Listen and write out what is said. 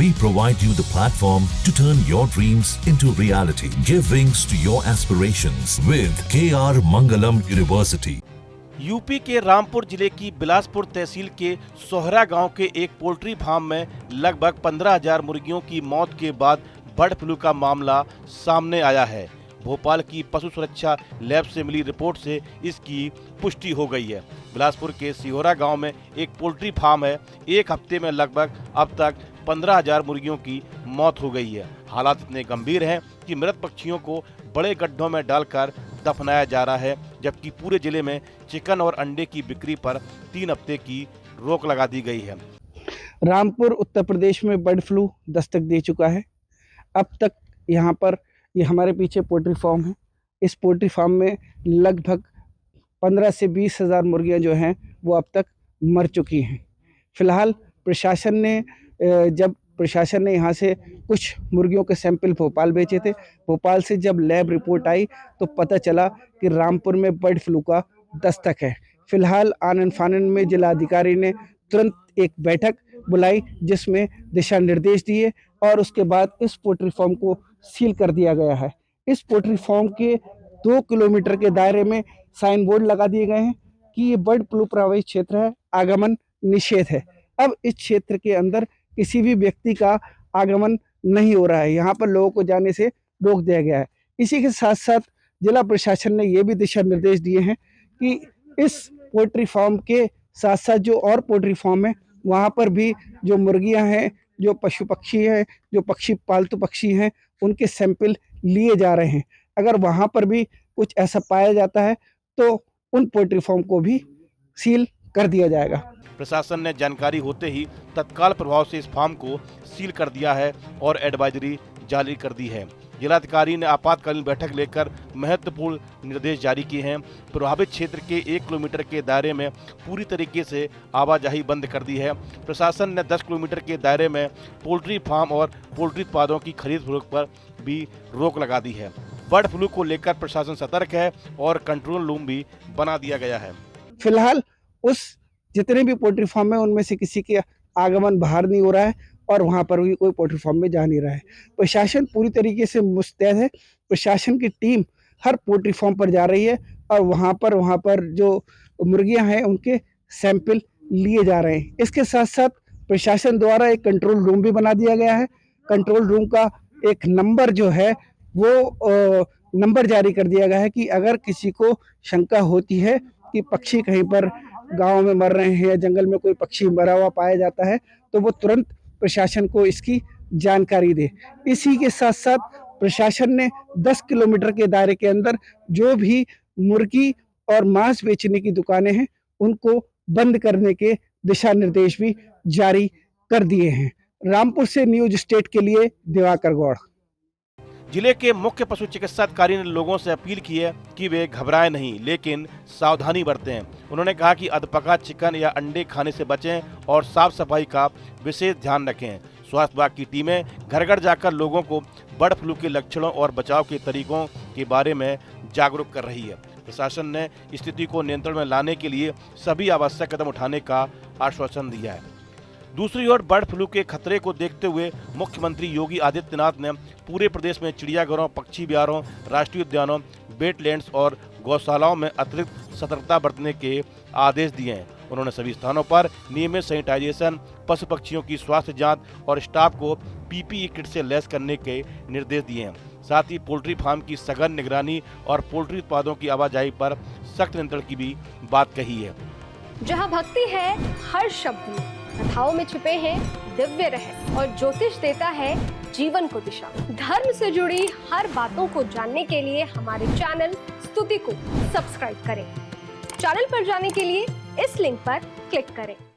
We provide you the platform to turn your dreams into reality. Give wings to your aspirations with KR Mangalam University. UP के रामपुर जिले की बिलासपुर तहसील के सोहरा गांव के एक पोल्ट्री फार्म में लगभग 15,000 मुर्गियों की मौत के बाद बर्ड फ्लू का मामला सामने आया है। भोपाल की पशु सुरक्षा लैब से मिली रिपोर्ट से इसकी पुष्टि हो गई है। बिलासपुर के सिहोरा गांव में एक पोल्ट्री फार्म है। एक हफ्ते में लगभग अब तक 15,000 मुर्गियों की मौत हो गई है। हालात इतने गंभीर हैं कि मृत पक्षियों को बड़े गड्ढों में डालकर दफनाया जा रहा है, जबकि पूरे जिले में चिकन और अंडे की बिक्री पर 3 हफ्ते की रोक लगा दी गई है। रामपुर उत्तर प्रदेश में बर्ड फ्लू दस्तक दे चुका है। अब तक यहाँ पर ये हमारे पीछे पोल्ट्री फार्म है। इस पोल्ट्री फार्म में लगभग 15 से 20 हज़ार मुर्गियाँ जो हैं वो अब तक मर चुकी हैं। फिलहाल प्रशासन ने यहाँ से कुछ मुर्गियों के सैंपल भोपाल भेजे थे। भोपाल से जब लैब रिपोर्ट आई तो पता चला कि रामपुर में बर्ड फ्लू का दस्तक है। फिलहाल आनन फानन में जिलाधिकारी ने तुरंत एक बैठक बुलाई, जिसमें दिशा निर्देश दिए और उसके बाद इस पोल्ट्री फार्म को सील कर दिया गया है। इस पोल्ट्री फार्म के 2 किलोमीटर के दायरे में साइन बोर्ड लगा दिए गए हैं कि ये बर्ड फ्लू प्रभावित क्षेत्र है, आगमन निषेध है। अब इस क्षेत्र के अंदर किसी भी व्यक्ति का आगमन नहीं हो रहा है। यहाँ पर लोगों को जाने से रोक दिया गया है। इसी के साथ साथ जिला प्रशासन ने ये भी दिशा निर्देश दिए हैं कि इस पोल्ट्री फार्म के साथ साथ जो और पोल्ट्री फार्म है वहाँ पर भी जो मुर्गियाँ हैं, जो पशु पक्षी हैं, जो पालतू पक्षी हैं, उनके सैंपल लिए जा रहे हैं। अगर वहाँ पर भी कुछ ऐसा पाया जाता है तो उन पोल्ट्री फार्म को भी सील कर दिया जाएगा। प्रशासन ने जानकारी होते ही तत्काल प्रभाव से इस फार्म को सील कर दिया है और एडवाइजरी जारी कर दी है। जिलाधिकारी ने आपातकालीन बैठक लेकर महत्वपूर्ण निर्देश जारी किए हैं। प्रभावित क्षेत्र के 1 किलोमीटर के दायरे में पूरी तरीके से आवाजाही बंद कर दी है। प्रशासन ने 10 किलोमीटर के दायरे में पोल्ट्री फार्म और पोल्ट्री उत्पादों की खरीद फरोख्त पर भी रोक लगा दी है। बर्ड फ्लू को लेकर प्रशासन सतर्क है और कंट्रोल रूम भी बना दिया गया है। फिलहाल जितने भी पोल्ट्री फार्म है उनमें से किसी के आगमन बाहर नहीं हो रहा है और वहाँ पर भी कोई पोल्ट्री फार्म में जा नहीं रहा है। प्रशासन पूरी तरीके से मुस्तैद है। प्रशासन की टीम हर पोल्ट्री फार्म पर जा रही है और वहाँ पर जो मुर्गियाँ हैं उनके सैंपल लिए जा रहे हैं। इसके साथ साथ प्रशासन द्वारा एक कंट्रोल रूम भी बना दिया गया है। कंट्रोल रूम का एक नंबर जो है वो नंबर जारी कर दिया गया है कि अगर किसी को शंका होती है कि पक्षी कहीं पर गांव में मर रहे हैं या जंगल में कोई पक्षी मरा हुआ पाया जाता है तो वो तुरंत प्रशासन को इसकी जानकारी दे। इसी के साथ साथ प्रशासन ने 10 किलोमीटर के दायरे के अंदर जो भी मुर्गी और मांस बेचने की दुकानें हैं उनको बंद करने के दिशा निर्देश भी जारी कर दिए हैं। रामपुर से न्यूज स्टेट के लिए दिवाकर गौड़। जिले के मुख्य पशु चिकित्सा अधिकारी ने लोगों से अपील की है कि वे घबराएं नहीं, लेकिन सावधानी बरतें। उन्होंने कहा कि अधपका चिकन या अंडे खाने से बचें और साफ सफाई का विशेष ध्यान रखें। स्वास्थ्य विभाग की टीमें घर घर जाकर लोगों को बर्ड फ्लू के लक्षणों और बचाव के तरीकों के बारे में जागरूक कर रही है। प्रशासन ने स्थिति को नियंत्रण में लाने के लिए सभी आवश्यक कदम उठाने का आश्वासन दिया है। दूसरी ओर बर्ड फ्लू के खतरे को देखते हुए मुख्यमंत्री योगी आदित्यनाथ ने पूरे प्रदेश में चिड़ियाघरों, पक्षी विहारों, राष्ट्रीय उद्यानों, वेटलैंड्स और गौशालाओं में अतिरिक्त सतर्कता बरतने के आदेश दिए हैं। उन्होंने सभी स्थानों पर नियमित सैनिटाइजेशन, पशु पक्षियों की स्वास्थ्य जांच और स्टाफ को पीपीई किट से लैस करने के निर्देश दिए हैं। साथ ही पोल्ट्री फार्म की सघन निगरानी और पोल्ट्री उत्पादों की आवाजाही पर सख्त नियंत्रण की भी बात कही है। जहाँ भक्ति है हर शब्द में, कथाओं में छुपे हैं दिव्य रहस्य और ज्योतिष देता है जीवन को दिशा। धर्म से जुड़ी हर बातों को जानने के लिए हमारे चैनल स्तुति को सब्सक्राइब करें। चैनल पर जाने के लिए इस लिंक पर क्लिक करें।